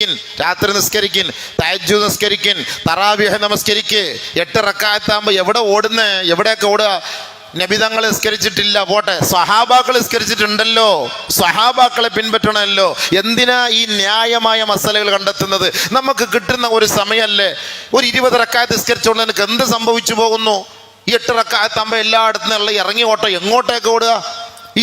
രാത്രി നിസ്കരിക്കിൻ, തഹജ്ജുദ് നിസ്കരിക്കിൻ, തറാവീഹ് നമസ്കരിക്ക്. 8 റക്അത്താകുമ്പോൾ എവിടെ ഓടുന്നേ? എവിടെയൊക്കെ ഓടുക? നബിതങ്ങൾ നിസ്കരിച്ചിട്ടില്ല, പോട്ടെ, സ്വഹാബാക്കൾ നിസ്കരിച്ചിട്ടുണ്ടല്ലോ. സ്വഹാബാക്കളെ പിൻപറ്റണമല്ലോ. എന്തിനാ ഈ ന്യായമായ മസലകൾ കണ്ടെത്തുന്നത്? നമുക്ക് കിട്ടുന്ന ഒരു സമയമല്ലേ. ഒരു 20 റക്അത്ത് നിസ്കരിച്ചുകൊണ്ട് എനിക്ക് എന്ത് സംഭവിച്ചു പോകുന്നു? ഈ 8 റക്അത്താകുമ്പോൾ എല്ലായിടത്തും നിന്നുള്ള ഇറങ്ങി ഓട്ടോ. എങ്ങോട്ടേക്ക് ഓടുക?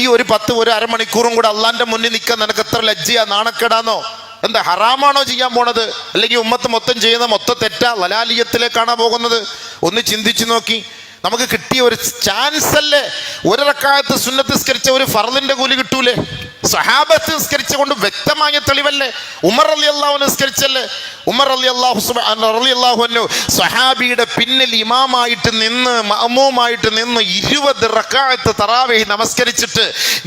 ഈ ഒരു 10 ഒരു അരമണിക്കൂറും കൂടെ അള്ളാന്റെ മുന്നിൽ നിൽക്കാൻ നിനക്ക് എത്ര ലജ്ജയാ, നാണക്കേടാന്നോ? എന്താ ഹറാമാണോ ചെയ്യാൻ പോണത്? അല്ലെങ്കിൽ ഉമ്മത്ത് മൊത്തം ചെയ്യുന്ന മൊത്തം തെറ്റാ, വലാലിയത്തിലേക്കാണോ പോകുന്നത്? ഒന്ന് ചിന്തിച്ചു നോക്കി. നമുക്ക് കിട്ടിയ ഒരു ചാൻസ് അല്ലേ. 1 റക്അത്ത് സുന്നത്ത് നിസ്കരിച്ച ഒരു ഫർദിന്റെ കൂലി കിട്ടൂലേ? സഹാബത്ത് നിസ്കരിച്ച കൊണ്ട് വ്യക്തമായ തെളിവല്ലേ. ഉമർ റളിയല്ലാഹു നിസ്കരിച്ചല്ലേ. ഉമർ റളിയല്ലാഹു അൻഹു സഹാബിയുടെ പിന്നിൽ ഇമാമായിട്ട് നിന്ന് മഅ്മൂമായിട്ട് നിന്ന് 20 റക്അത്ത് തറാവീഹ് നമസ്കരിച്ചിട്ട്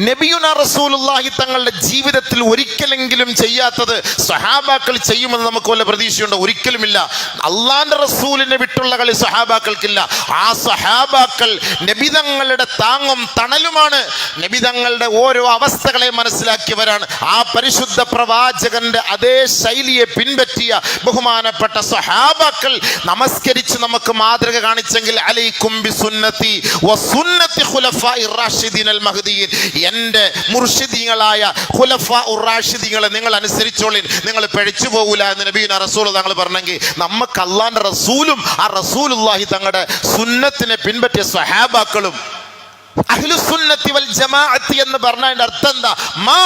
നബിയുനാ റസൂലുള്ളാഹി തങ്ങളുടെ ജീവിതത്തിൽ ഒരിക്കലെങ്കിലും ചെയ്യാത്തത് സഹാബാക്കൾ ചെയ്യുമെന്ന് നമുക്ക് വല്ല പ്രതീക്ഷയുണ്ടോ? ഒരിക്കലുമില്ല. അള്ളാന്റെ റസൂലിനെ വിട്ടുള്ള കളി സഹാബാക്കൾക്കില്ല. ആ സഹാബാക്കൾ നബിതങ്ങളുടെ താങ്ങും തണലുമാണ്. നബിതങ്ങളുടെ ഓരോ അവസ്ഥകളെ മനസ്സിലാക്കിയവരാണ്. ആ പരിശുദ്ധ പ്രവാചകന്റെ അതേ ശൈലിയെ പിൻപറ്റിയ ബഹുമാനപ്പെട്ട സഹാബാക്കൾ നമസ്കരിച്ച് നമുക്ക് മാതൃക കാണിച്ചെങ്കിൽ അലൈക്കും ബിസുന്നതി വസുന്നതി ഖുലഫാഇർ റാഷിദീനൽ മഹ്ദിയീൻ, എൻ്റെ മുർഷിദീങ്ങളായ ഖുലഫാഉർ റാഷിദീങ്ങളെ നിങ്ങൾ അനുസരിച്ചോളിൻ, നിങ്ങൾ പിഴച്ചു പോകൂല എന്ന് നബിയുനാ റസൂൽ തങ്ങൾ പറഞ്ഞെങ്കിൽ നമുക്ക് അല്ലാഹുവിന്റെ റസൂലും ആ റസൂലുള്ളാഹി തങ്ങളുടെ സുന്നത്തിനെ പിൻപറ്റിയ സഹാബാക്കളും അഹ്ലുസുന്നത്തി വൽ ജമാഅത്തി എന്ന് പറഞ്ഞതിന്റെ അർത്ഥം എന്താ? മാ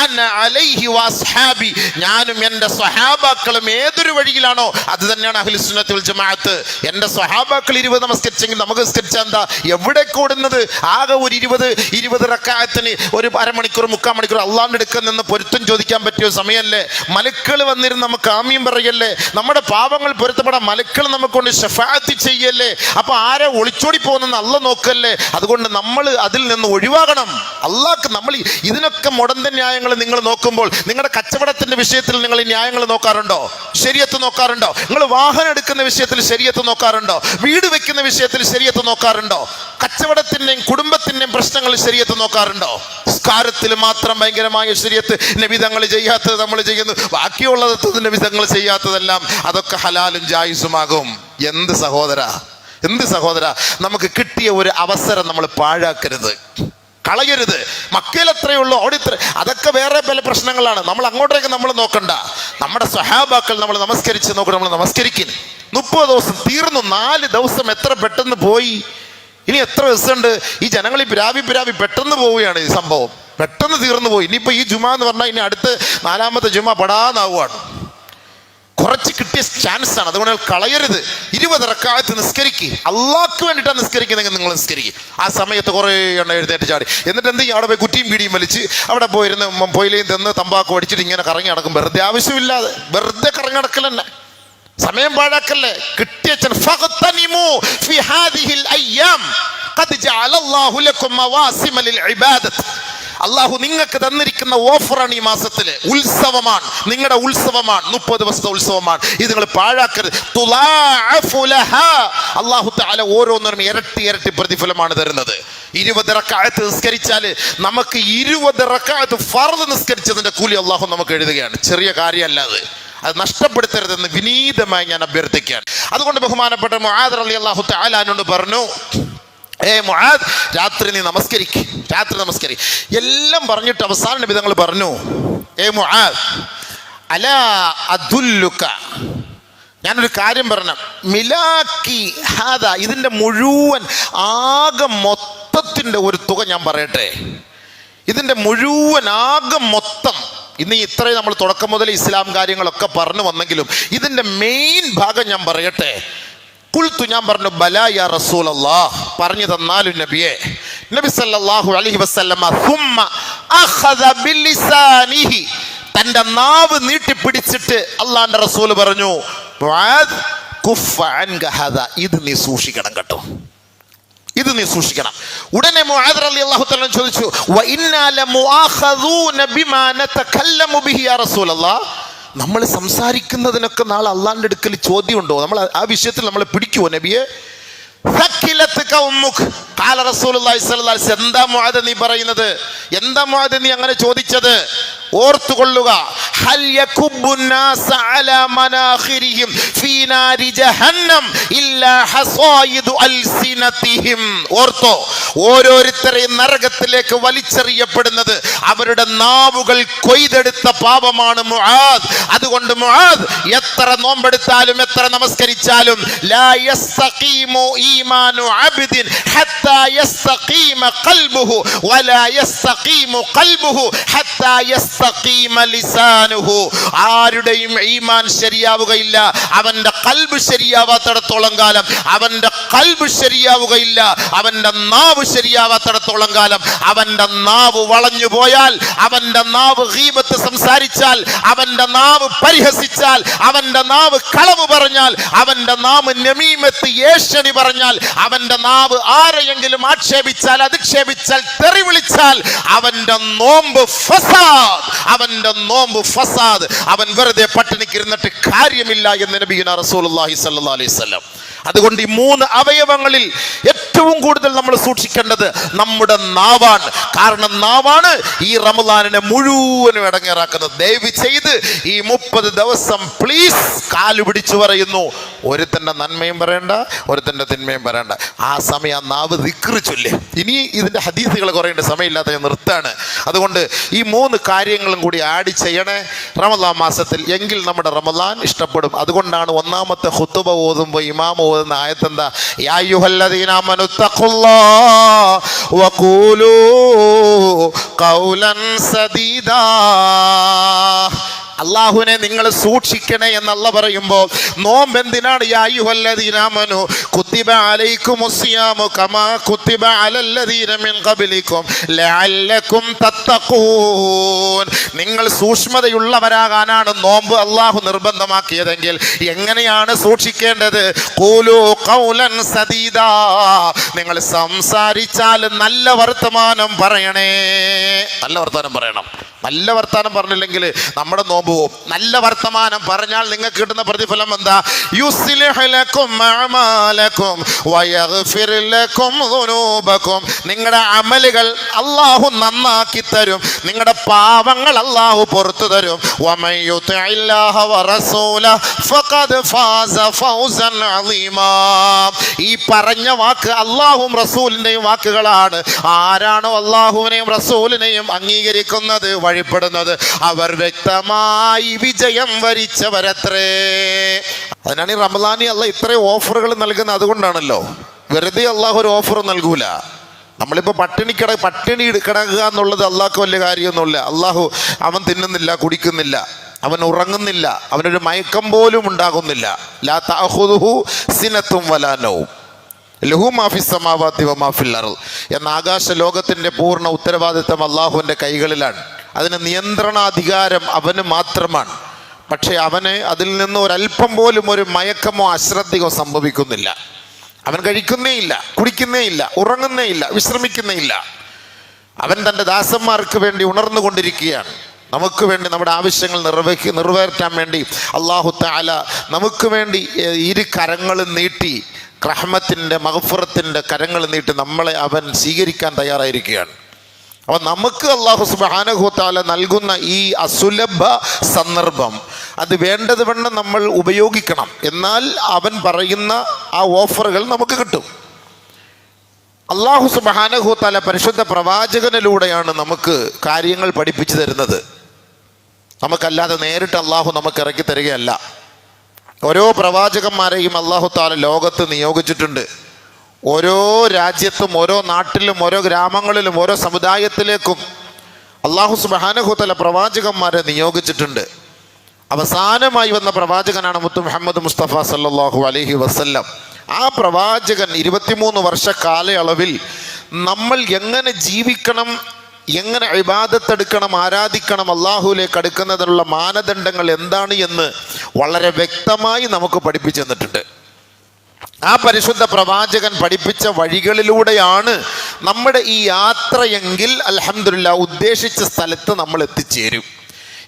അന അലൈഹി വസ്ഹാബി, ഞാനും എൻ്റെ സ്വഹാബാക്കളും ഏതൊരു വഴിയിലാണോ അത് തന്നെയാണ് അഹ്ലുസുന്നത്തി വൽ ജമാഅത്ത്. എൻ്റെ സ്വഹാബാക്കൾ 20 നമസ്കരിച്ചെങ്കിൽ നമുക്ക് നിസ്കരിച്ചാൽ എന്താ? എവിടെ കൂടുന്നത്? ആകെ ഒരു 20 റക്അത്തിന് ഒരു അരമണിക്കൂർ 3/4 മണിക്കൂർ അള്ളാഹുവിന്റെ അടുക്കൽ നിന്ന് പൊരുത്തം ചോദിക്കാൻ പറ്റിയ സമയമല്ലേ. മലക്കുകൾ വന്നിരുന്ന് നമുക്ക് ആമീൻ പറയല്ലേ. നമ്മുടെ പാപങ്ങൾ പൊരുത്തപ്പെടാൻ മലക്കുകൾ നമുക്ക് കൊണ്ട് ശഫാഅത്ത് ചെയ്യല്ലേ. അപ്പൊ ആരെ ഒളിച്ചോടി പോകുന്നെന്ന് അള്ളാഹ് നോക്കല്ലേ. അതുകൊണ്ട് നമ്മൾ അതിൽ നിന്ന് ഒഴിവാകണം. അള്ളാഹ്ക്ക് നമ്മൾ ഇതിനൊക്കെ മുടന്ത ന്യായങ്ങൾ നിങ്ങൾ നോക്കുമ്പോൾ നിങ്ങളുടെ കച്ചവടത്തിന്റെ വിഷയത്തിൽ നിങ്ങൾ ഈ ന്യായങ്ങൾ നോക്കാറുണ്ടോ? ശരീഅത്ത് നോക്കാറുണ്ടോ? നിങ്ങൾ വാഹനം എടുക്കുന്ന വിഷയത്തിൽ ശരീഅത്ത് നോക്കാറുണ്ടോ? വീട് വെക്കുന്ന വിഷയത്തിൽ ശരീഅത്ത് നോക്കാറുണ്ടോ? കച്ചവടത്തിന്റെയും കുടുംബത്തിന്റെയും പ്രശ്നങ്ങൾ ശരീഅത്ത് നോക്കാറുണ്ടോ? സംസ്കാരത്തിൽ മാത്രം ഭയങ്കരമായ ശരീഅത്ത്. നബിതങ്ങൾ ചെയ്യാത്തത് നമ്മൾ ചെയ്യുന്നു, ബാക്കിയുള്ളത് നബിതങ്ങൾ ചെയ്യാത്തതെല്ലാം അതൊക്കെ ഹലാലും ജായിസുമാകും. എന്ത് സഹോദര, നമുക്ക് കിട്ടിയ ഒരു അവസരം നമ്മൾ പാഴാക്കരുത്, കളയരുത്. മക്കയിൽ അത്രയേ ഉള്ളൂ, അവിടെ ഇത്ര, അതൊക്കെ വേറെ പല പ്രശ്നങ്ങളാണ്. നമ്മൾ അങ്ങോട്ടേക്ക് നമ്മൾ നോക്കണ്ട. നമ്മുടെ സ്വഹാബാക്കൾ നമ്മൾ നമസ്കരിച്ച് നോക്കണം. നമ്മൾ നമസ്കരിക്കും. 30 ദിവസം തീർന്നു. 4 ദിവസം എത്ര പെട്ടെന്ന് പോയി. ഇനി എത്ര ദിവസമുണ്ട്? ഈ ജനങ്ങൾ ഈ പിരാവി പെട്ടെന്ന് പോവുകയാണ്. ഈ സംഭവം പെട്ടെന്ന് തീർന്നു പോയി. ഇനിയിപ്പോൾ ഈ ജുമാ എന്ന് പറഞ്ഞാൽ ഇനി അടുത്ത് 4ാമത്തെ ജുമാ പെടാനാവുകയാണ്. കുറച്ച് കിട്ടിയ ചാൻസ് ആണ്, അതുകൊണ്ട് കളയരുത്. 20 റക്അത്ത് നിസ്കരിക്കുക. അള്ളാഹ്ക്ക് വേണ്ടിയിട്ടാണ് നിസ്കരിക്കുന്നെങ്കിൽ നിങ്ങൾ നിസ്കരിക്കുക. ആ സമയത്ത് കുറേ എണ്ണം എഴുന്നേറ്റ് ചാടി. എന്നിട്ട് എന്ത് ചെയ്യും? അവിടെ പോയി കുറ്റിയും പീടിയും വലിച്ച് അവിടെ പോയിരുന്ന് പൊയിലയും തിന്ന് തമ്പാക്കും അടിച്ചിട്ട് ഇങ്ങനെ കറങ്ങി നടക്കും. വെറുതെ ആവശ്യമില്ലാതെ വെറുതെ കറങ്ങി നടക്കൽ തന്നെ. സമയം പാഴാക്കല്ലേ. കിട്ടിയ അള്ളാഹു നിങ്ങൾക്ക് തന്നിരിക്കുന്ന ഓഫറാണ്. ഈ മാസത്തില് ഉത്സവമാണ്, നിങ്ങളുടെ ഉത്സവമാണ്, 30 ദിവസത്തെ ഉത്സവമാണ്. ഇത് നിങ്ങൾ പാഴാക്കരുത്. അള്ളാഹു തആല ഓരോന്നിനും ഇരട്ടി പ്രതിഫലമാണ് തരുന്നത്. 20 റക്അത്ത് നിസ്കരിച്ചാൽ നമുക്ക് 20 റക്അത്ത് ഫർദ് നിസ്കരിച്ചതിന്റെ കൂലി അള്ളാഹു നമുക്ക് എഴുതുകയാണ്. ചെറിയ കാര്യമല്ലാതെ അത് നഷ്ടപ്പെടുത്തരുതെന്ന് വിനീതമായി ഞാൻ അഭ്യർത്ഥിക്കുകയാണ്. അതുകൊണ്ട് ബഹുമാനപ്പെട്ട മുആദ് റളിയല്ലാഹു തആല അൻഹു പറഞ്ഞു, മുആദ്, രാത്രി നീ നമസ്കരിക്ക്, രാത്രി നമസ്കരി. എല്ലാം പറഞ്ഞിട്ട് അവസാന നബി തങ്ങൾ പറഞ്ഞു, മുആദ്, അലാ അദുല്ലുക, ഞാനൊരു കാര്യം പറഞ്ഞു, മിലാക്കി ഹാദാ, ഇതിൻ്റെ മുഴുവൻ ആകെ മൊത്തത്തിൻ്റെ ഒരു തുക ഞാൻ പറയട്ടെ. ഇതിൻ്റെ മുഴുവൻ ആകെ മൊത്തം, ഇന്ന് ഇത്രയും നമ്മൾ തുടക്കം മുതൽ ഇസ്ലാം കാര്യങ്ങളൊക്കെ പറഞ്ഞു വന്നെങ്കിലും ഇതിൻ്റെ മെയിൻ ഭാഗം ഞാൻ പറയട്ടെ. ഖുൽതു, ഞാൻ പറഞ്ഞു, ബലാ യാ റസൂലല്ലാഹ്, പറഞ്ഞു തന്നാലും നബിയെ. നബി സല്ലല്ലാഹു അലൈഹി വസല്ലമ സുമ്മ അഖദ ബിലിസാനിഹി, തന്റെ നാവ് നീട്ടിപ്പിടിച്ചിട്ട് അല്ലാഹുവിന്റെ റസൂൽ പറഞ്ഞു, മുആദ് കുഫ അൻക ഹാദാ, ഇത് നീ സൂക്ഷിക്കണം കേട്ടോ, ഇത് നീ സൂക്ഷിക്കണം. ഉടനെ മുആദ് റളിയല്ലാഹു തആല ചോദിച്ചു, വ ഇന്നാ ലമുആഖദൂന ബിമാ നതകല്ലമു ബിഹി യാ റസൂലല്ലാഹ്, നമ്മൾ സംസാരിക്കുന്നതിനൊക്കെ നാളെ അള്ളാഹിന്റെ അടുക്കൽ ചോദ്യമുണ്ടോ? നമ്മൾ ആ വിഷയത്തിൽ നമ്മളെ പിടിക്കുവോ നബിയെ? എന്താ മുആദ് നീ പറയുന്നത്? എന്താ മുആദ് നീ അങ്ങനെ ചോദിച്ചത്? ഓർത്തുകൊള്ളുക, ഹൽ യകുബ്ബുൻ നാസ അലാ മനാഖിരിഹിം ഫീ നാരി ജഹന്നം ഇല്ലാ ഹസായിദു അൽസിനതിഹിം. ഓർത്തോ, ഓരോരുത്തരെയും നരകത്തിലേക്ക് വലിച്ചെറിയപ്പെടുന്നത് അവരുടെ നാവുകൾ കൊയ്തെടുത്ത പാപമാണ് മുആദ്. അതുകൊണ്ട് മുആദ് എത്ര നോമ്പെടുത്താലും എത്ര നമസ്കരിച്ചാലും ലാ യസ്തഖീമു ഈമാനു അബ്ദിൻ ഹത്താ യസ്തഖീമ ഖൽബുഹു വലാ യസ്തഖീമു ഖൽബുഹു ഹത്താ യസ്തഖീമ ലിസാനുഹു. ആരുടെയും ഈമാൻ ശരിയാവുകയില്ല അവന്റെ ഖൽബ് ശരിയാവാത്തിടത്തോളം കാലം, അവന്റെ ഖൽബ് ശരിയാവുകയില്ല അവന്റെ നാവ് ശരിയാവാത്തിടത്തോളം കാലം. അവന്റെ നാവ് വളഞ്ഞു പോയാൽ, അവന്റെ നാവ് ഗീബത്ത് സംസാരിച്ചാൽ, അവന്റെ നാവ് പരിഹസിച്ചാൽ, അവന്റെ നാവ് കളവ് പറഞ്ഞാൽ, അവന്റെ നാവ് നമീമത്ത് ഏഷണി പറഞ്ഞാൽ, അവന്റെ നാവ് ആരെയെങ്കിലും ആക്ഷേപിച്ചാൽ, അധിക്ഷേപിച്ചാൽ, തെറി വിളിച്ചാൽ, അവന്റെ നോമ്പ് ഫസാദ്, അവന്റെ നോമ്പ് ഫസാദ്. അവൻ വെറുതെ പട്ടിണിക്കിരുന്നിട്ട് കാര്യമില്ല എന്ന് നബിയുനാ റസൂലുള്ളാഹി സ്വല്ലല്ലാഹു അലൈഹി വസല്ലം. അതുകൊണ്ട് ഈ 3 അവയവങ്ങളിൽ ഏറ്റവും കൂടുതൽ നമ്മൾ സൂക്ഷിക്കേണ്ടത് നമ്മുടെ നാവാണ്. കാരണം നാവാണ് ഈ റമദാനിനെ മുഴുവനും ഇടങ്ങേറാക്കുന്നത്. ദയവ് ചെയ്ത് ഈ 30 ദിവസം പ്ലീസ് കാലു പിടിച്ചു പറയുന്നു, ഒരുത്തൻ്റെ നന്മയും പറയണ്ട, ഒരുത്തൻ്റെ തിന്മയും പറയണ്ട. ആ സമയം നാവ് ദിക്ർ ചൊല്ല്. ഇനി ഇതിൻ്റെ ഹദീസുകൾ കുറയേണ്ട സമയമില്ലാത്ത ഞാൻ നിർത്താണ്. അതുകൊണ്ട് ഈ 3 കാര്യങ്ങളും കൂടി ആഡ് ചെയ്യണേ റമദാൻ മാസത്തിൽ, എങ്കിൽ നമ്മുടെ റമദാൻ ഇഷ്ടപ്പെടും. അതുകൊണ്ടാണ് ഒന്നാമത്തെ ഖുതുബ ഓതുമ്പോൾ ഇമാം ഓതുന്ന ആയത്തെന്താ? യാ അയ്യുഹല്ലദീന ആമനു തഖുല്ലാഹ വഖൂലൂ ഖൗലൻ സദീദാ. അള്ളാഹുവിനെ നിങ്ങൾ സൂക്ഷിക്കണേ എന്നല്ല പറയുമ്പോൾ നോമ്പ് എന്തിനാണ്? യാ അയ്യുഹല്ലദീന ആമനു കുത്തിബ അലൈക്കുമുസ്സിയാമു കമാ കുത്തിബ അലല്ലദീന മിൻ ഖബ്ലിക്കും ലഅല്ലക്കും തത്തഖൂൻ. നിങ്ങൾ സൂക്ഷ്മതയുള്ളവരാകാനാണ് നോമ്പ് അള്ളാഹു നിർബന്ധമാക്കിയതെങ്കിൽ എങ്ങനെയാണ് സൂക്ഷിക്കേണ്ടത്? ഖൂലൂ ഖൗലൻ സദീദാ. നിങ്ങൾ സംസാരിച്ചാൽ നല്ല വർത്തമാനം പറയണേ. നല്ല വർത്തമാനം പറയണം. നല്ല വർത്തമാനം പറഞ്ഞില്ലെങ്കിൽ നമ്മുടെ നോമ്പ് പോവും. നല്ല വർത്തമാനം പറഞ്ഞാൽ നിങ്ങൾക്ക് കിട്ടുന്ന പ്രതിഫലം എന്താ? യുസ്ലിഹു ലക്കും അഅമാലക്കും വയഗ്ഫിർ ലക്കും ദുനൂബക്കും. നിങ്ങളുടെ അമലുകൾ അല്ലാഹു നന്നാക്കി തരും, നിങ്ങളുടെ പാപങ്ങൾ അല്ലാഹു പുറത്തു തരും. വമൻ യുതിഇല്ലാഹ വറസൂലഹു ഫഖദ് ഫാസ ഫൗസൻ അളീമാ. ഈ പറഞ്ഞ വാക്ക് അല്ലാഹുവും റസൂലിന്റെയും വാക്കുകളാണ്. ആരാണോ അല്ലാഹുവിനെയും റസൂലിനെയും അംഗീകരിക്കുന്നത്, വഴിപ്പെടുന്നത്, അവർ വ്യക്തമായി വിജയം വരിച്ചവരത്രേ. അതിനാണ് ഈ റമദാനി അള്ളാഹ് ഇത്രയും ഓഫറുകൾ നൽകുന്നത്. അതുകൊണ്ടാണല്ലോ, വെറുതെ അള്ളാഹു ഒരു ഓഫർ നൽകൂല. നമ്മളിപ്പോൾ പട്ടിണി കിടക്കുക എന്നുള്ളത് അള്ളാഹ്ക്ക് വലിയ കാര്യമൊന്നുമില്ല. അള്ളാഹു അവൻ തിന്നുന്നില്ല, കുടിക്കുന്നില്ല, അവൻ ഉറങ്ങുന്നില്ല, അവനൊരു മയക്കം പോലും ഉണ്ടാകുന്നില്ല. ലാ തഅഖുദുഹു സിനത്തും വലാ നൗം ലഹു മാ ഫിസ് സമാവാതി വമാ ഫിൽ അർദ് എന്ന ആകാശ ലോകത്തിൻ്റെ പൂർണ്ണ ഉത്തരവാദിത്തം അള്ളാഹുവിൻ്റെ കൈകളിലാണ്. അതിന് നിയന്ത്രണാധികാരം അവന് മാത്രമാണ്. പക്ഷേ അവന് അതിൽ നിന്ന് ഒരല്പം പോലും ഒരു മയക്കമോ അശ്രദ്ധയോ സംഭവിക്കുന്നില്ല. അവൻ കഴിക്കുന്നേ ഇല്ല, കുടിക്കുന്നേ ഇല്ല, ഉറങ്ങുന്നേ ഇല്ല, വിശ്രമിക്കുന്നേ ഇല്ല. അവൻ തൻ്റെ ദാസന്മാർക്ക് വേണ്ടി ഉണർന്നുകൊണ്ടിരിക്കുകയാണ്. നമുക്ക് വേണ്ടി നമ്മുടെ ആവശ്യങ്ങൾ നിറവേറ്റാൻ വേണ്ടി അല്ലാഹു തആല നമുക്ക് വേണ്ടി 2 കരങ്ങളും നീട്ടി, റഹ്മത്തിൻ്റെ മഗ്ഫിറത്തിൻ്റെ കരങ്ങൾ നീട്ടി നമ്മളെ അവൻ സ്വീകരിക്കാൻ തയ്യാറായിരിക്കുകയാണ്. അപ്പോൾ നമുക്ക് അല്ലാഹു സുബ്ഹാനഹു തആല നൽകുന്ന ഈ അസുലഭ സന്ദർഭം അത് വേണ്ടത് വേണം നമ്മൾ ഉപയോഗിക്കണം. എന്നാൽ അവൻ പറയുന്ന ആ ഓഫറുകൾ നമുക്ക് കിട്ടും. അല്ലാഹു സുബ്ഹാനഹു തആല പരിശുദ്ധ പ്രവാചകനിലൂടെയാണ് നമുക്ക് കാര്യങ്ങൾ പഠിപ്പിച്ചു തരുന്നത്. നമുക്കല്ലാതെ നേരിട്ട് അല്ലാഹു നമുക്ക് ഇറക്കി തരികയല്ല. ഓരോ പ്രവാചകന്മാരെയും അല്ലാഹു തആല ലോകത്ത് നിയോഗിച്ചിട്ടുണ്ട്. ഓരോ രാജ്യത്തും, ഓരോ നാട്ടിലും, ഓരോ ഗ്രാമങ്ങളിലും, ഓരോ സമുദായത്തിലേക്കും അല്ലാഹു സുബ്ഹാനഹു തആല പ്രവാചകന്മാരെ നിയോഗിച്ചിട്ടുണ്ട്. അവസാനമായി വന്ന പ്രവാചകനാണ് മുത്ത് മുഹമ്മദ് മുസ്തഫ സല്ലല്ലാഹു അലൈഹി വസല്ലം. ആ പ്രവാചകൻ 23 വർഷ കാലയളവിൽ നമ്മൾ എങ്ങനെ ജീവിക്കണം, എങ്ങനെ ഇബാദത്തെടുക്കണം, ആരാധിക്കണം, അള്ളാഹുവിലേക്ക് അടുക്കുന്നതിനുള്ള മാനദണ്ഡങ്ങൾ എന്താണ് എന്ന് വളരെ വ്യക്തമായി നമുക്ക് പഠിപ്പിച്ചു തന്നിട്ടുണ്ട്. ആ പരിശുദ്ധ പ്രവാചകൻ പഠിപ്പിച്ച വഴികളിലൂടെയാണ് നമ്മുടെ ഈ യാത്രയെങ്കിൽ അൽഹംദുലില്ലാഹ് ഉദ്ദേശിച്ച സ്ഥലത്ത് നമ്മൾ എത്തിച്ചേരും.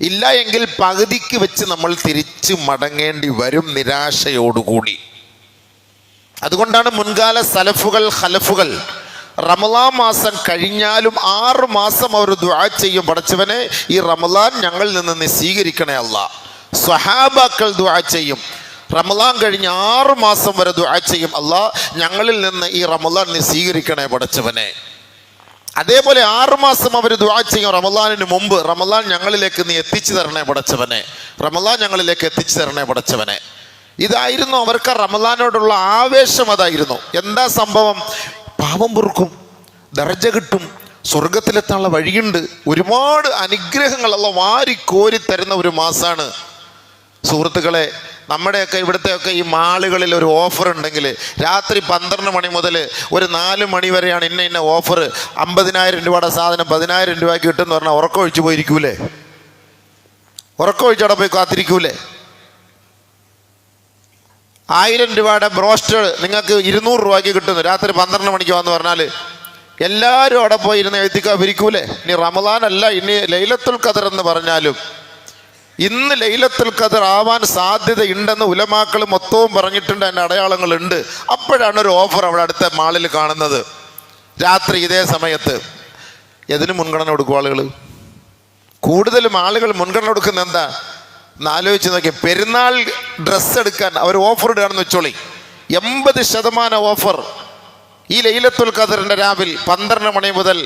ഇല്ല എങ്കിൽ പകുതിക്ക് വെച്ച് നമ്മൾ തിരിച്ചു മടങ്ങേണ്ടി വരും നിരാശയോടുകൂടി. അതുകൊണ്ടാണ് മുൻകാല സലഫുകൾ ഖലഫുകൾ റമളാൻ മാസം കഴിഞ്ഞാലും 6 മാസം അവർ ദുആ ചെയ്യും, പടച്ചവനെ ഈ റമളാൻ ഞങ്ങളിൽ നിന്ന് നീ സ്വീകരിക്കണേ അല്ലാ. സ്വഹാബാക്കൾ ദുആ ചെയ്യും, റമളാൻ കഴിഞ്ഞ് 6 മാസം വരെ ദുആ ചെയ്യും, അല്ലാ ഞങ്ങളിൽ നിന്ന് ഈ റമളാൻ നീ സ്വീകരിക്കണേ പടച്ചവനെ. അതേപോലെ 6 മാസം അവർ ദുആ ചെയ്യും റമളാനിന് മുമ്പ്, റമളാൻ ഞങ്ങളിലേക്ക് നീ എത്തിച്ചു തരണേ പടച്ചവനെ, റമളാൻ ഞങ്ങളിലേക്ക് എത്തിച്ചു തരണേ പടച്ചവനെ. ഇതായിരുന്നു അവർക്ക് റമളാനോടുള്ള ആവേശം. അതായിരുന്നു. എന്താ സംഭവം? പാപം പൊറുക്കും, ദർജ കിട്ടും, സ്വർഗത്തിലെത്താനുള്ള വഴിയുണ്ട്, ഒരുപാട് അനുഗ്രഹങ്ങൾ അല്ലാഹു വാരിക്കോരി തരുന്ന ഒരു മാസമാണ്. സുഹൃത്തുക്കളെ, നമ്മുടെയൊക്കെ ഇവിടുത്തെയൊക്കെ ഈ മാളുകളിൽ ഒരു ഓഫർ ഉണ്ടെങ്കിൽ രാത്രി 12 മണി മുതൽ ഒരു 4 മണി വരെയാണ് ഇന്ന ഓഫർ, 50,000 രൂപയുടെ സാധനം 10,000 രൂപയ്ക്ക് കിട്ടുമെന്ന് പറഞ്ഞാൽ ഉറക്കമൊഴിച്ച് പോയിരിക്കൂലേ? ഉറക്കമൊഴിച്ചവിടെ പോയി കാത്തിരിക്കൂലേ? 1000 രൂപയുടെ ബ്രോസ്റ്റ് നിങ്ങൾക്ക് 200 രൂപയ്ക്ക് കിട്ടുന്നു, രാത്രി 12 മണിക്ക് വന്ന് പറഞ്ഞാൽ എല്ലാവരും അവിടെ പോയി ഇരുന്ന് എഴുതിക്കാൻ വിരിക്കൂലേ? ഇനി റമളാൻ അല്ല, ഇനി ലൈലത്തുൽ ഖദർ എന്ന് പറഞ്ഞാലും ഇന്ന് ലൈലത്തുൽ ഖദർ ആവാൻ സാധ്യതയുണ്ടെന്ന് ഉലമാക്കൾ മൊത്തവും പറഞ്ഞിട്ടുണ്ട്, അതിൻ്റെ അടയാളങ്ങളുണ്ട്. അപ്പോഴാണ് ഒരു ഓഫർ അവിടെ അടുത്ത മാളിൽ കാണുന്നത്, രാത്രി ഇതേ സമയത്ത്. എതിന് മുൻഗണന കൊടുക്കും ആളുകൾ? കൂടുതലും ആളുകൾ മുൻഗണന കൊടുക്കുന്നത് എന്താ എന്ന് ആലോചിച്ച് നോക്കി. പെരുന്നാൾ ഡ്രസ്സ് എടുക്കാൻ അവർ ഓഫർ ഇടുകയാണെന്ന് വെച്ചോളി, 80% ഓഫർ ഈ ലൈലത്തുൽ ഖദറിന്റെ രാവിലെ 12 മണി മുതൽ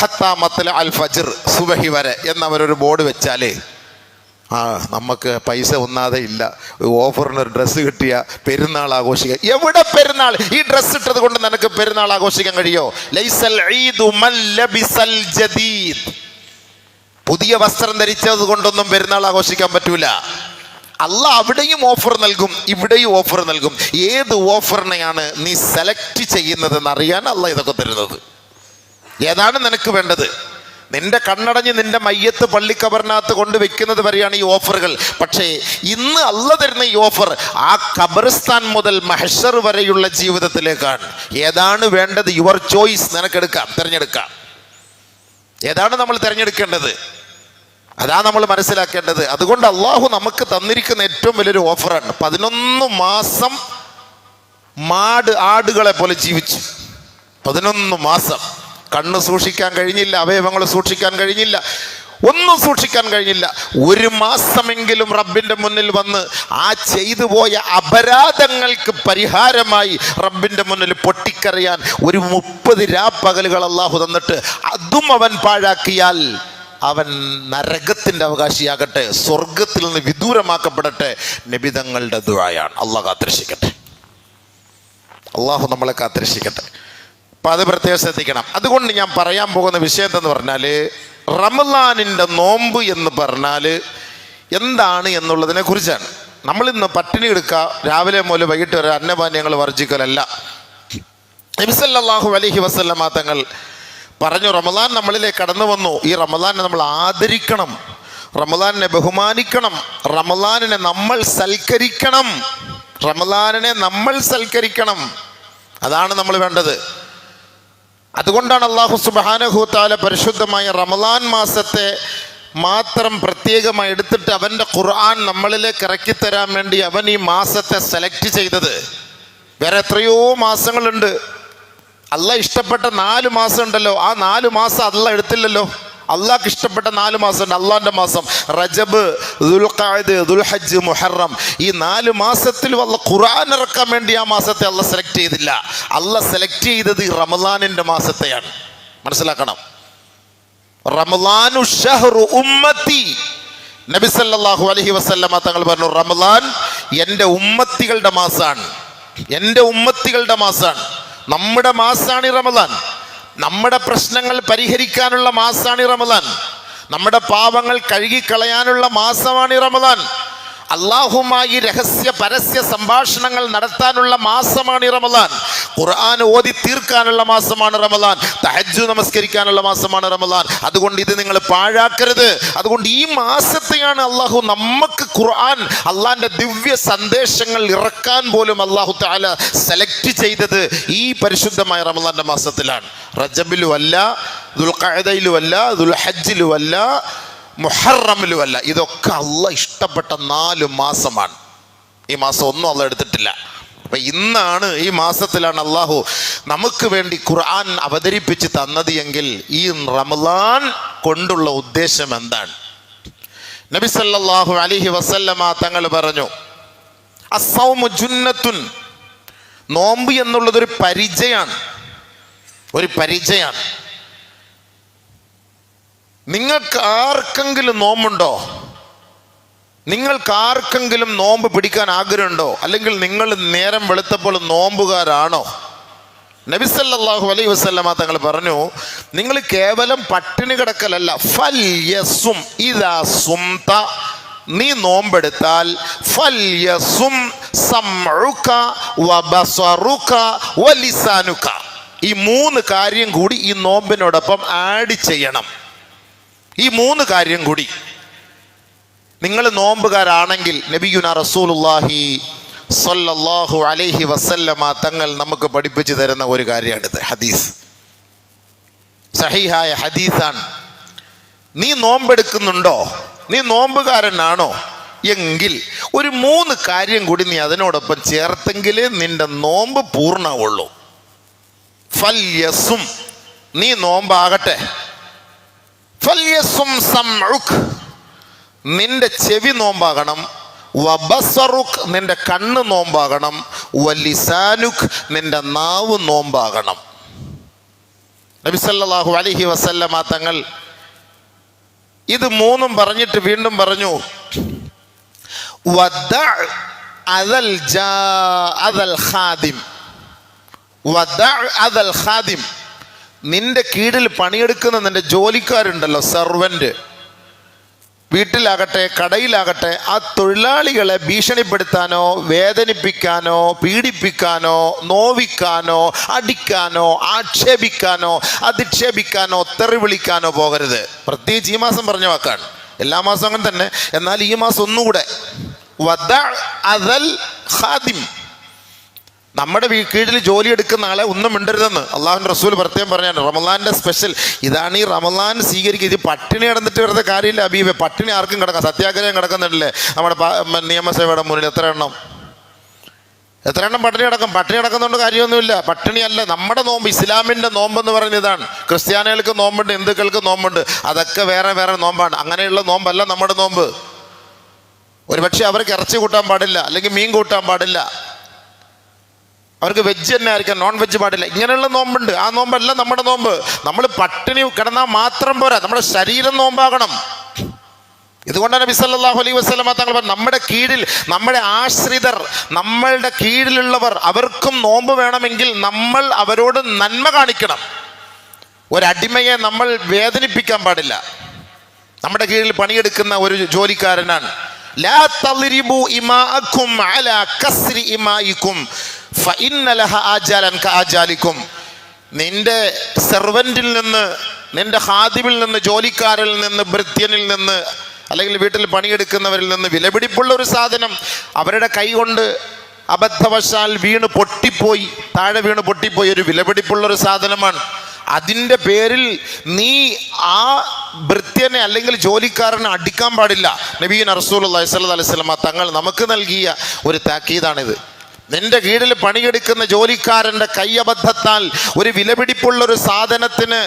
ഹത്താ മത്ല അൽ ഫജ്ർ സുബഹി വരെ എന്നവരൊരു ബോർഡ് വെച്ചാലേ നമുക്ക് പൈസ ഒന്നാതെ ഇല്ല, ഓഫറിനൊരു ഡ്രസ്സ് കിട്ടിയ പെരുന്നാൾ ആഘോഷിക്കുക. എവിടെ പെരുന്നാൾ? ഈ ഡ്രസ്സ് ഇട്ടത് കൊണ്ട് നിനക്ക് പെരുന്നാൾ ആഘോഷിക്കാൻ കഴിയോ? ലൈസൽ ഈദു മൻ ലബിസൽ ജദീദ്. പുതിയ വസ്ത്രം ധരിച്ചത് കൊണ്ടൊന്നും പെരുന്നാൾ ആഘോഷിക്കാൻ പറ്റൂല. അല്ലാഹ് അവിടെയും ഓഫർ നൽകും, ഇവിടെയും ഓഫർ നൽകും. ഏത് ഓഫറിനെയാണ് നീ സെലക്ട് ചെയ്യുന്നതെന്ന് അറിയാൻ അല്ലാഹ് ഇതൊക്കെ തരുന്നത്. ഏതാണ് നിനക്ക് വേണ്ടത്? നിന്റെ കണ്ണടഞ്ഞ് നിന്റെ മയ്യത്ത് പള്ളിക്കബറിനകത്ത് കൊണ്ട് വെക്കുന്നത് വരെയാണ് ഈ ഓഫറുകൾ. പക്ഷേ ഇന്ന് അല്ലാഹ് തരുന്ന ഈ ഓഫർ ആ ഖബർസ്ഥാൻ മുതൽ മഹ്ശർ വരെയുള്ള ജീവിതത്തിലേക്കാണ്. ഏതാണ് വേണ്ടത്? Your choice. നിനക്കെടുക്കാം, തിരഞ്ഞെടുക്കാം. ഏതാണ് നമ്മൾ തിരഞ്ഞെടുക്കേണ്ടത്? അതാ നമ്മൾ മനസ്സിലാക്കേണ്ടത്. അതുകൊണ്ട് അള്ളാഹു നമുക്ക് തന്നിരിക്കുന്ന ഏറ്റവും വലിയൊരു ഓഫറാണ്. 11 മാസം ആടുകളെ പോലെ ജീവിച്ചു. 11 മാസം കണ്ണ് സൂക്ഷിക്കാൻ കഴിഞ്ഞില്ല, അവയവങ്ങൾ സൂക്ഷിക്കാൻ കഴിഞ്ഞില്ല, ഒന്നും സൂക്ഷിക്കാൻ കഴിഞ്ഞില്ല. 1 മാസമെങ്കിലും റബ്ബിന്റെ മുന്നിൽ വന്ന് ആ ചെയ്തു പോയ അപരാധങ്ങൾക്ക് പരിഹാരമായി റബ്ബിന്റെ മുന്നിൽ പൊട്ടിക്കറിയാൻ ഒരു 30 രാപ്പകലുകൾ അള്ളാഹു തന്നിട്ട് അതും അവൻ പാഴാക്കിയാൽ അവൻ നരകത്തിന്റെ അവകാശിയാകട്ടെ, സ്വർഗത്തിൽ നിന്ന് വിദൂരമാക്കപ്പെടട്ടെ. നബിതങ്ങളുടെ ദുആയാണ്. അള്ളാഹു കാത്തിരക്ഷിക്കട്ടെ, അള്ളാഹു നമ്മളെ കാത്തിരക്ഷിക്കട്ടെ. അപ്പം അത് പ്രത്യേകം ശ്രദ്ധിക്കണം. അതുകൊണ്ട് ഞാൻ പറയാൻ പോകുന്ന വിഷയം എന്തെന്ന് പറഞ്ഞാൽ, റമളാനിൻ്റെ നോമ്പ് എന്ന് പറഞ്ഞാൽ എന്താണ് എന്നുള്ളതിനെ കുറിച്ചാണ്. നമ്മളിന്ന് പട്ടിണി എടുക്കുക, രാവിലെ മുതൽ വൈകിട്ട് വരെ അന്നപാനീയങ്ങൾ വർജിക്കലല്ല. നബി സല്ലല്ലാഹു അലൈഹി വസല്ലമ തങ്ങൾ പറഞ്ഞു, റമളാൻ നമ്മളിലേക്ക് കടന്നു വന്നു, ഈ റമളാനെ നമ്മൾ ആദരിക്കണം, റമളാനിനെ ബഹുമാനിക്കണം, റമളാനിനെ നമ്മൾ സൽക്കരിക്കണം, റമളാനിനെ നമ്മൾ സൽക്കരിക്കണം. അതാണ് നമ്മൾ വേണ്ടത്. അതുകൊണ്ടാണ് അല്ലാഹു സുബ്ഹാനഹു വ തആല പരിശുദ്ധമായ റമളാൻ മാസത്തെ മാത്രം പ്രത്യേകമായി എടുത്തിട്ട് അവൻ്റെ ഖുർആൻ നമ്മളിലേക്ക് ഇറക്കിത്തരാൻ വേണ്ടി അവൻ ഈ മാസത്തെ സെലക്ട് ചെയ്തത്. വേറെ എത്രയോ മാസങ്ങളുണ്ട്. അള്ളാഹ് ഇഷ്ടപ്പെട്ട 4 മാസം ഉണ്ടല്ലോ, ആ 4 മാസം അള്ളാഹ് എടുത്തില്ലല്ലോ. അള്ളാഹ്ക്ക് ഇഷ്ടപ്പെട്ട 4 മാസം ഉണ്ട്, അള്ളാഹിൻ്റെ മാസം. റജബ്, ദുൽഖഅദ്, ദുൽഹജ്ജ്, മുഹറം, ഈ 4 മാസത്തിൽ അള്ളാഹ് ഖുർആൻ ഇറക്കാൻ വേണ്ടി ആ മാസത്തെ അള്ളാഹ് സെലക്ട് ചെയ്തില്ല. അള്ളാഹ് സെലക്ട് ചെയ്തത് ഈ റമളാനിൻ്റെ മാസത്തെയാണ്. മനസ്സിലാക്കണം. റമളാനു ഷഹ്റു ഉമ്മത്തി. നബി സല്ലല്ലാഹു അലൈഹി വസല്ലമ തങ്ങൾ പറഞ്ഞു, റമളാൻ എൻ്റെ ഉമ്മത്തികളുടെ മാസമാണ്, എൻ്റെ ഉമ്മത്തികളുടെ മാസമാണ്. നമ്മുടെ മാസമാണ് ഈ റമളാൻ. നമ്മുടെ പ്രശ്നങ്ങൾ പരിഹരിക്കാനുള്ള മാസമാണ് ഈ റമളാൻ. നമ്മുടെ പാപങ്ങൾ കഴുകിക്കളയാനുള്ള മാസമാണ് ഈ റമളാൻ. അള്ളാഹുമായി രഹസ്യ പരസ്യ സംഭാഷണങ്ങൾ നടത്താനുള്ള മാസമാണ് ഈ റമളാൻ. ഖുർആൻ ഓതി തീർക്കാനുള്ള മാസമാണ് റമളാൻ. തഹജ്ജുദ് നമസ്കരിക്കാനുള്ള മാസമാണ് റമളാൻ. അതുകൊണ്ട് ഇത് നിങ്ങൾ പാഴാക്കരുത്. അതുകൊണ്ട് ഈ മാസത്തെയാണ് അള്ളാഹു നമുക്ക് ഖുർആൻ, അള്ളാഹിൻ്റെ ദിവ്യ സന്ദേശങ്ങൾ ഇറക്കാൻ പോലും അള്ളാഹു തആല സെലക്ട് ചെയ്തത് ഈ പരിശുദ്ധമായ റമളാന്റെ മാസത്തിലാണ്. റജബിലും അല്ല, ദുൽഖഅദയിലും അല്ല, ദുൽഹജ്ജിലും അല്ല, മുഹറമിലും അല്ല. ഇതൊക്കെ അള്ളാഹ് ഇഷ്ടപ്പെട്ട 4 മാസമാണ്. ഈ മാസം ഒന്നും അള്ളാഹ് എടുത്തിട്ടില്ല. അപ്പൊ ഇന്നാണ്, ഈ മാസത്തിലാണ് അള്ളാഹു നമുക്ക് വേണ്ടി ഖുർആൻ അവതരിപ്പിച്ച് തന്നത് എങ്കിൽ ഈ റമളാൻ കൊണ്ടുള്ള ഉദ്ദേശം എന്താണ്? നബി സല്ലല്ലാഹു അലൈഹി വസല്ലമ തങ്ങൾ പറഞ്ഞു, അസ്സൗമു ജുന്നത്തുൻ, നോമ്പ് എന്നുള്ളത് ഒരു പരിചയാണ്. നിങ്ങൾക്ക് ആർക്കെങ്കിലും നോമ്പുണ്ടോ? നിങ്ങൾക്ക് ആർക്കെങ്കിലും നോമ്പ് പിടിക്കാൻ ആഗ്രഹമുണ്ടോ? അല്ലെങ്കിൽ നിങ്ങൾ നേരം വെളുത്തപ്പോൾ നോമ്പുകാരാണോ? നബി സല്ലല്ലാഹു അലൈഹി വസല്ലമ തങ്ങൾ പറഞ്ഞു, നിങ്ങൾ കേവലം പട്ടിണി കിടക്കലല്ല, ഫൽയസും ഇദാ സുംത, നീ നോമ്പെടുത്താൽ ഫൽയസും സമഉക വബസറുക വലിസാനുക, ഈ 3 കാര്യം കൂടി ഈ നോമ്പിനോടൊപ്പം ആഡ് ചെയ്യണം. ഈ 3 കാര്യം കൂടി നിങ്ങൾ നോമ്പുകാരാണെങ്കിൽ നബിയുന റസൂലുള്ളാഹി സ്വല്ലല്ലാഹു അലൈഹി വസല്ലമ തങ്ങൾ നമുക്ക് പഠിപ്പിച്ചു തരുന്ന ഒരു കാര്യമാണിത്. ഹദീസ്, സഹീഹായ ഹദീസാണ്. നീ നോമ്പെടുക്കുന്നുണ്ടോ? നീ നോമ്പുകാരനാണോ എങ്കിൽ ഒരു 3 കാര്യം കൂടി നീ അതിനോടൊപ്പം ചേർത്തെങ്കിലേ നിന്റെ നോമ്പ് പൂർണ്ണമുള്ളൂ. ഫൽയസും, നീ നോമ്പാകട്ടെ. ഫൽയസും സമഉക്, നിന്റെ ചെവി നോമ്പാകണം. വബസറുക്, നിന്റെ കണ്ണ് നോമ്പാകണം. വലിസാനുക്, നിന്റെ നാവ് നോമ്പാകണം. നബി സല്ലല്ലാഹു അലൈഹി വസല്ലമ തങ്ങൾ ഇത് 3 പറഞ്ഞിട്ട് വീണ്ടും പറഞ്ഞു, വദഅ അദൽ ഖാദിം, വദഅ അദൽ ഖാദിം, നിന്റെ കീഴിൽ പണിയെടുക്കുന്ന നിന്റെ ജോലിക്കാരുണ്ടല്ലോ, സെർവന്റ്, വീട്ടിലാകട്ടെ കടയിലാകട്ടെ, ആ തൊഴിലാളികളെ ഭീഷണിപ്പെടുത്താനോ വേദനിപ്പിക്കാനോ പീഡിപ്പിക്കാനോ നോവിക്കാനോ അടിക്കാനോ ആക്ഷേപിക്കാനോ അധിക്ഷേപിക്കാനോ തെറി വിളിക്കാനോ പോകരുത്. പ്രത്യേകിച്ച് ഈ മാസം പറഞ്ഞ വാക്കാണ്, എല്ലാ മാസവും അങ്ങനെ തന്നെ, എന്നാൽ ഈ മാസം ഒന്നുകൂടെ. വദഅ അദൽ ഖാദിം, നമ്മുടെ കീഴിൽ ജോലി എടുക്കുന്ന ആളെ ഒന്നും മിണ്ടരുതെന്ന് അള്ളാഹുവിൻ്റെ റസൂൽ പ്രത്യേകം പറഞ്ഞാണ്. റമളാൻ്റെ സ്പെഷ്യൽ ഇതാണ്. ഈ റമളാൻ സ്വീകരിക്കുക. ഇത് പട്ടിണി കിടന്നിട്ട് വെറുതെ കാര്യമില്ല അബീബെ. പട്ടിണി ആർക്കും കിടക്കാം, സത്യാഗ്രഹം കിടക്കുന്നുണ്ടല്ലേ നമ്മുടെ നിയമസഭയുടെ മുന്നിൽ. എത്ര എണ്ണം പട്ടിണി കിടക്കും? പട്ടിണി കിടക്കുന്നതുകൊണ്ട് കാര്യമൊന്നുമില്ല. പട്ടിണിയല്ല നമ്മുടെ നോമ്പ്, ഇസ്ലാമിൻ്റെ നോമ്പെന്ന് പറയുന്നത് ഇതാണ്. ക്രിസ്ത്യാനികൾക്ക് നോമ്പുണ്ട്, ഹിന്ദുക്കൾക്ക് നോമ്പുണ്ട്, അതൊക്കെ വേറെ വേറെ നോമ്പാണ്. അങ്ങനെയുള്ള നോമ്പല്ല നമ്മുടെ നോമ്പ്. ഒരുപക്ഷെ അവർക്ക് ഇറച്ചി കൂട്ടാൻ പാടില്ല, അല്ലെങ്കിൽ മീൻ കൂട്ടാൻ പാടില്ല, അവർക്ക് വെജ് തന്നെ ആയിരിക്കാം, നോൺ വെജ് പാടില്ല. ഇങ്ങനെയുള്ള നോമ്പുണ്ട്. ആ നോമ്പല്ല നമ്മുടെ നോമ്പ്. നമ്മൾ പട്ടിണി കിടന്നാൽ മാത്രം പോരാ, നമ്മുടെ ശരീരം നോമ്പാകണം. ഇതുകൊണ്ടാണ് നബി സല്ലല്ലാഹു അലൈഹി വസല്ലമ തങ്ങൾ പറഞ്ഞു, നമ്മുടെ കീഴിൽ നമ്മുടെ ആശ്രിതർ, നമ്മളുടെ കീഴിലുള്ളവർ, അവർക്കും നോമ്പ് വേണമെങ്കിൽ നമ്മൾ അവരോട് നന്മ കാണിക്കണം. ഒരടിമയെ നമ്മൾ വേദനിപ്പിക്കാൻ പാടില്ല. നമ്മുടെ കീഴിൽ പണിയെടുക്കുന്ന ഒരു ജോലിക്കാരനാണ്, ലാ തളിരിബു ഇമാഅക്കും അലാ കസ്രി ഇമാഇക്കും ഫഇന്ന ലഹ ആജാലൻ കആജാലിക്കും. നിന്റെ സെർവൻറ്റിൽ നിന്ന്, നിന്റെ ഖാദിമിൽ നിന്ന്, ജോലിക്കാരിൽ നിന്ന്, ഭൃത്യനിൽ നിന്ന്, അല്ലെങ്കിൽ വീട്ടിൽ പണിയെടുക്കുന്നവരിൽ നിന്ന് വിലപിടിപ്പുള്ള ഒരു സാധനം അവരുടെ കൈ കൊണ്ട് അബദ്ധവശാൽ താഴെ വീണ് പൊട്ടിപ്പോയി ഒരു വിലപിടിപ്പുള്ളൊരു സാധനമാണ്. അതിൻ്റെ പേരിൽ നീ ആ ഭൃത്യനെ അല്ലെങ്കിൽ ജോലിക്കാരനെ അടിക്കാൻ പാടില്ല. നബിയുനാ റസൂലുള്ളാഹി സ്വല്ലല്ലാഹു അലൈഹി വസല്ലം തങ്ങൾ നമുക്ക് നൽകിയ ഒരു താക്കീതാണിത്. നിന്റെ കീഴിൽ പണിയെടുക്കുന്ന ജോലിക്കാരൻ്റെ കയ്യബദ്ധത്താൽ ഒരു വിലപിടിപ്പുള്ളൊരു സാധനത്തിന്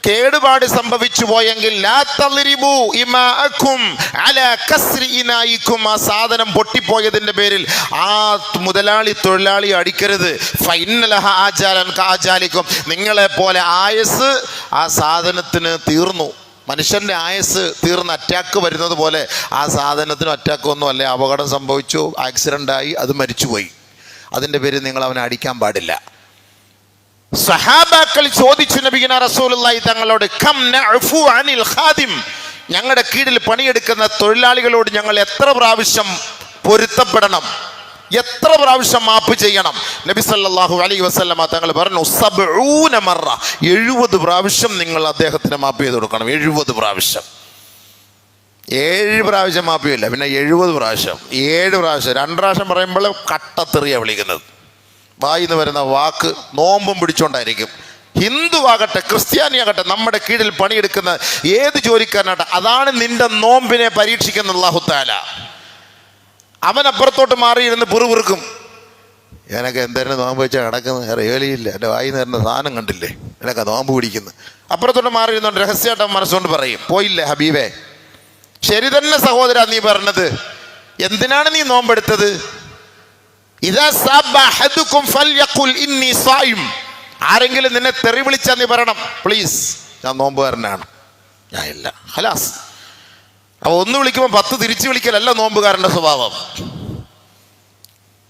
കേടുപാട് സംഭവിച്ചു പോയെങ്കിൽ ലാ തളിരിബു ഇമാഅക്കും അലാ കസ്രി ഇനായിക്കും, ആ സാധനം പൊട്ടിപ്പോയതിൻ്റെ പേരിൽ ആ മുതലാളി തൊഴിലാളി അടിക്കരുത്. ഫഇന്ന ലഹ ആജാലൻ കആജാലിക്കും, നിങ്ങളെപ്പോലെ ആയസ് ആ സാധനത്തിന് തീർന്നു. മനുഷ്യൻ്റെ ആയസ് തീർന്ന് അറ്റാക്ക് വരുന്നത് പോലെ ആ സാധനത്തിന് അറ്റാക്കൊന്നും അല്ലേ, അപകടം സംഭവിച്ചു, ആക്സിഡൻ്റായി, അത് മരിച്ചുപോയി. അതിൻ്റെ പേരിൽ നിങ്ങൾ അവനെ അടിക്കാൻ പാടില്ല. സഹാബാക്കൾ ചോദിച്ചു നബിയുനാ റസൂലുള്ളാഹി തങ്ങളോട്, കം നഅഫു അനിൽ ഖാദിം, ഞങ്ങളുടെ കീഴിൽ പണിയെടുക്കുന്ന തൊഴിലാളികളോട് ഞങ്ങൾ എത്ര പ്രാവശ്യം പൊരുത്തപ്പെടണം, എത്ര പ്രാവശ്യം മാപ്പ് ചെയ്യണം? നബി സല്ലല്ലാഹു അലൈഹി വസല്ലമ തങ്ങൾ പറഞ്ഞു, 70 മറ, 70 പ്രാവശ്യം നിങ്ങൾ അദ്ദേഹത്തിന് മാപ്പ് ചെയ്ത് കൊടുക്കണം. 70 പ്രാവശ്യം. 7 പ്രാവശ്യം മാപ്പ് ചെയ്യില്ല, പിന്നെ 70 പ്രാവശ്യം. 7 പ്രാവശ്യം. 2 പ്രാവശ്യം പറയുമ്പോൾ കട്ടത്തെറിയാണ് വിളിക്കുന്നത്. വായിന്ന് വരുന്ന വാക്ക് നോമ്പും പിടിച്ചോണ്ടായിരിക്കും. ഹിന്ദു ആകട്ടെ ക്രിസ്ത്യാനിയാകട്ടെ, നമ്മുടെ കീഴിൽ പണിയെടുക്കുന്ന ഏത് ജോലിക്കാരനാകട്ടെ, അതാണ് നിന്റെ നോമ്പിനെ പരീക്ഷിക്കുന്ന അല്ലാഹു തആല. അവൻ അപ്പുറത്തോട്ട് മാറിയിരുന്ന് പിറുപിറുക്കും, ഞാനൊക്കെ എന്തായാലും നോമ്പ് വെച്ചാൽ കിടക്കുന്നത് റിയലിയില്ല, എൻ്റെ വായി നേരുന്ന സാധനം കണ്ടില്ലേ, എന്നൊക്കെ നോമ്പ് പിടിക്കുന്നു. അപ്പുറത്തോട്ട് മാറിയിരുന്നോണ്ട് രഹസ്യമായിട്ട് മനസ്സുകൊണ്ട് പറയും, പോയില്ലേ ഹബീബേ, ശരി തന്നെ സഹോദര നീ പറഞ്ഞത്, എന്തിനാണ് നീ നോമ്പെടുത്തത്? ഇദാ സബ്ബ അഹദുകും ഫൽയഖുൽ ഇന്നി സായിം. ആരെങ്കിലും നിന്നെ തെറി വിളിച്ചാൽ നീ പറയണം, പ്ലീസ് ഞാൻ നോമ്പുകാരനാണ്. ഞാൻ ഇല്ല, ഹലാസ്. അപ്പോൾ ഒന്ന് വിളിക്കുമ്പോൾ 10 തിരിച്ചു വിളിക്കലല്ല നോമ്പുകാരൻ്റെ സ്വഭാവം.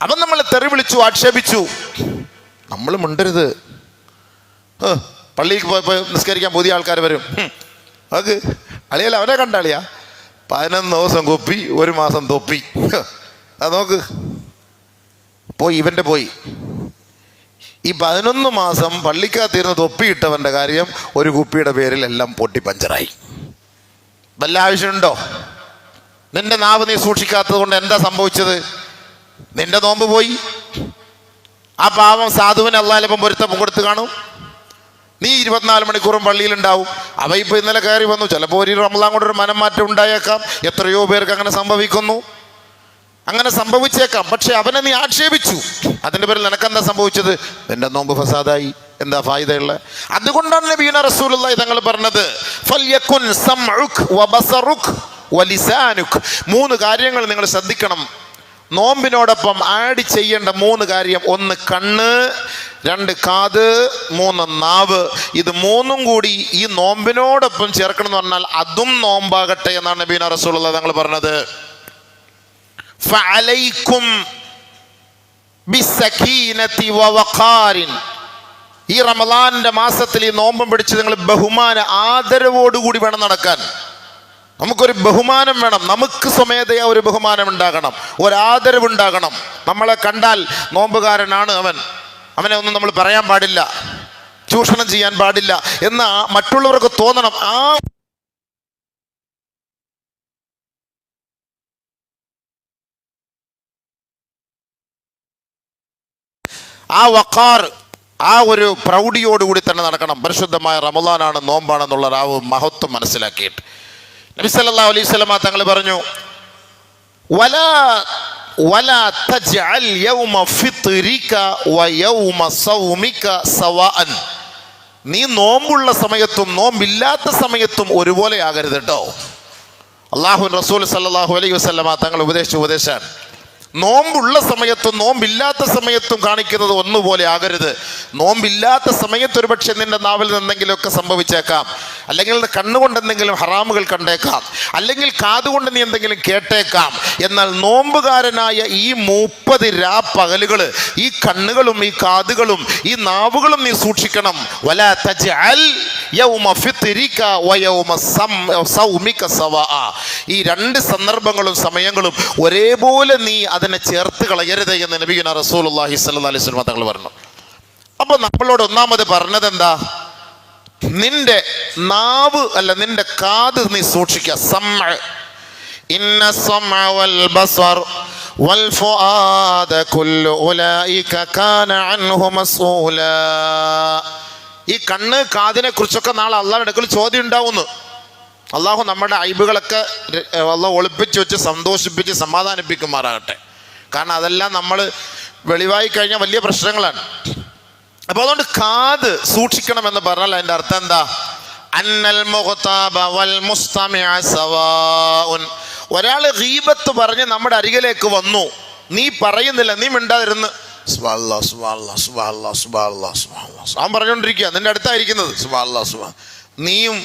അവൻ നമ്മളെ തെറി വിളിച്ചു, ആക്ഷേപിച്ചു, നമ്മൾ മിണ്ടരുത്. പള്ളിയിൽ പോയപ്പോൾ നിസ്കരിക്കാൻ പുതിയ ആൾക്കാർ വരും, അത് അളിയല്ല അവനെ കണ്ടാളിയാ 11 ദിവസം കൊപ്പി 1 മാസം തൊപ്പി. അത് നോക്ക്, പോയി ഇവൻ്റെ പോയി. ഈ 11 മാസം പള്ളിക്കകത്തിരുന്ന് തൊപ്പിയിട്ടവൻ്റെ കാര്യം ഒരു കുപ്പിയുടെ പേരിൽ എല്ലാം പൊട്ടി പഞ്ചറായി. വല്ല ആവശ്യമുണ്ടോ? നിന്റെ നാവ് നീ സൂക്ഷിക്കാത്തത് കൊണ്ട് എന്താ സംഭവിച്ചത്? നിന്റെ നോമ്പ് പോയി. ആ പാവം സാധുവിന് അള്ളാഹ് പൊരുത്തം കൊടുത്ത് കാണും. നീ 24 മണിക്കൂറും പള്ളിയിലുണ്ടാവും. അവ ഇപ്പോൾ ഇന്നലെ കയറി വന്നു, ചിലപ്പോൾ ഒരു റമദാൻ കൊണ്ടൊരു മനംമാറ്റം ഉണ്ടായേക്കാം. എത്രയോ പേർക്ക് അങ്ങനെ സംഭവിക്കുന്നു, അങ്ങനെ സംഭവിച്ചേക്കാം. പക്ഷെ അവനെ നീ ആക്ഷേപിച്ചു, അതിൻ്റെ പേരിൽ നിനക്കെന്താ സംഭവിച്ചത്? നിന്റെ നോമ്പ് ഫസാദായി. എന്താ ഫായിദയുള്ള? അതുകൊണ്ടാണ് നബിയുന റസൂലുള്ളാഹി തങ്ങൾ പറഞ്ഞത്, ഫൽയകുൻ സമഉക് വബസറുക് വലിസാനുക്. 3 കാര്യങ്ങൾ നിങ്ങൾ ശ്രദ്ധിക്കണം. നോമ്പിനോടൊപ്പം ആഡ് ചെയ്യേണ്ട 3 കാര്യം: 1 കണ്ണ്, 2 കാത്, 3 നാവ്. ഇത് 3ഉം കൂടി ഈ നോമ്പിനോടൊപ്പം ചേർക്കണം എന്ന് പറഞ്ഞാൽ അതും നോമ്പാകട്ടെ എന്നാണ് നബിയുന റസൂലുള്ളാഹി തങ്ങൾ പറഞ്ഞത്. ഫഅലൈക്കും ബിസ്സകീനതി വവഖാരിൻ. ഈ റമളാനിന്റെ മാസത്തിൽ ഈ നോമ്പും പിടിച്ച് നിങ്ങൾ ബഹുമാന ആദരവോടുകൂടി വേണം നടക്കാൻ. നമുക്കൊരു ബഹുമാനം വേണം, നമുക്ക് സ്വമേധയാ ഒരു ബഹുമാനം ഉണ്ടാകണം, ഒരാദരവുണ്ടാകണം. നമ്മളെ കണ്ടാൽ നോമ്പുകാരനാണ് അവനെ ഒന്നും നമ്മൾ പറയാൻ പാടില്ല, ചൂഷണം ചെയ്യാൻ പാടില്ല എന്ന് മറ്റുള്ളവർക്ക് തോന്നണം. ആ വഖാർ, ആ ഒരു പ്രൗഢിയോടുകൂടി തന്നെ നടക്കണം. പരിശുദ്ധമായ റമളാനാണ്, നോമ്പാണെന്നുള്ള ആ മഹത്വം മനസ്സിലാക്കിയിട്ട് നബി സല്ലല്ലാഹു അലൈഹി വസല്ലം തങ്ങൾ പറഞ്ഞു, വലാ തജ്അൽ യൗമ ഫിത്രിക വയൗമ സൗമിക സവാഅൻ. നീ നോമ്പുള്ള സമയത്തും നോമ്പില്ലാത്ത സമയത്തും ഒരുപോലെ ആകരുത് കേട്ടോ. അല്ലാഹു റസൂൽ സല്ലല്ലാഹു അലൈഹി വസല്ലം തങ്ങൾ ഉപദേശിച്ച ഉപദേശമാണ്. നോമ്പുള്ള സമയത്തും നോമ്പില്ലാത്ത സമയത്തും കാണിക്കുന്നത് ഒന്നുപോലെ ആകരുത്. നോമ്പില്ലാത്ത സമയത്ത് ഒരു പക്ഷേ നിന്റെ നാവിൽ നിന്നെങ്കിലുമൊക്കെ സംഭവിച്ചേക്കാം, അല്ലെങ്കിൽ കണ്ണുകൊണ്ട് എന്തെങ്കിലും ഹറാമുകൾ കണ്ടേക്കാം, അല്ലെങ്കിൽ കാതുകൊണ്ട് നീ എന്തെങ്കിലും കേട്ടേക്കാം. എന്നാൽ നോമ്പുകാരനായ ഈ 30 രാപ്പകലുകൾ ഈ കണ്ണുകളും ഈ കാതുകളും ഈ നാവുകളും നീ സൂക്ഷിക്കണം. വലാ തജ്അൽ യൗമ ഫിത്രിക വയൗമ സൗമിക സവാഅ. ഈ 2 സന്ദർഭങ്ങളും സമയങ്ങളും ഒരേപോലെ നീ അതിനെ ചേർത്ത് കളയരുത് എന്ന് നബിയുനാ റസൂലുള്ളാഹി സ്വല്ലല്ലാഹി അലൈഹി വസല്ലം തങ്ങൾ പറഞ്ഞു. അപ്പോൾ നമ്മളോട് ഒന്നാമത് പറഞ്ഞത് എന്താ? നിന്റെ നാവ് അല്ല, നിന്റെ കാത് നീ സൂക്ഷിക്കുക. സമഅ, ഇന്ന സമഅ വൽ ബസർ വൽ ഫുആദ കുല്ലു ഉലൈക കാന അൻഹു മസ്ഊലാ. ഈ കണ്ണ് കാതിനെ കുറിച്ചൊക്കെ നാളെ അള്ളാഹുവിന്റെ അടുക്കൽ ചോദ്യം ഉണ്ടാവുന്നു. അള്ളാഹു നമ്മുടെ അയ്ബുകളൊക്കെ അള്ളാഹു ഒളിപ്പിച്ച് വെച്ച് സന്തോഷിപ്പിച്ച് സമാധാനിപ്പിക്കുമാറാകട്ടെ. കാരണം അതെല്ലാം നമ്മൾ വെളിവായി കഴിഞ്ഞാൽ വലിയ പ്രശ്നങ്ങളാണ്. അപ്പോൾ അതുകൊണ്ട് കാത് സൂക്ഷിക്കണമെന്ന് പറഞ്ഞാൽ അതിൻ്റെ അർത്ഥം എന്താ? അന്നൽ മുഖ്താബ വൽ മുസ്തമിഅ സവാഉൻ. ഒരാൾ ഗീബത്ത് പറഞ്ഞ് നമ്മുടെ അരികിലേക്ക് വന്നു, നീ പറയുന്നില്ല, നീ മിണ്ടാതിരുന്ന് സുബ്ഹാനല്ലാഹ് സുബ്ഹാനല്ലാഹ് സുബ്ഹാനല്ലാഹ് സുബ്ഹാനല്ലാഹ് സുബ്ഹാനല്ലാഹ് അവൻ പറഞ്ഞുകൊണ്ടിരിക്കുക, നിന്റെ അടുത്തായിരിക്കുന്നത്, സുബ്ഹാനല്ലാഹ് സുബ്ഹാനല്ലാഹ്, നീയും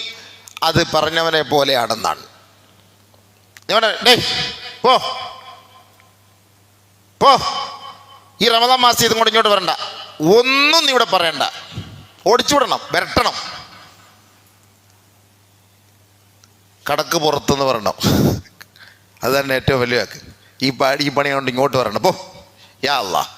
അത് പറഞ്ഞവനെ പോലെയാണെന്നാണ്. പോ ഈ റമദാൻ മാസം ഇതും കൊണ്ട് ഇങ്ങോട്ട് വരണ്ട, ഒന്നും നീ ഇവിടെ പറയണ്ട, ഓടിച്ചുവിടണം, വരട്ടണം, കടക്ക് പുറത്തുനിന്ന് വരണം. അത് തന്നെ ഏറ്റവും വലിയ ഈ പണി കൊണ്ട് ഇങ്ങോട്ട് വരണം. പോ യാ അല്ലാഹ്.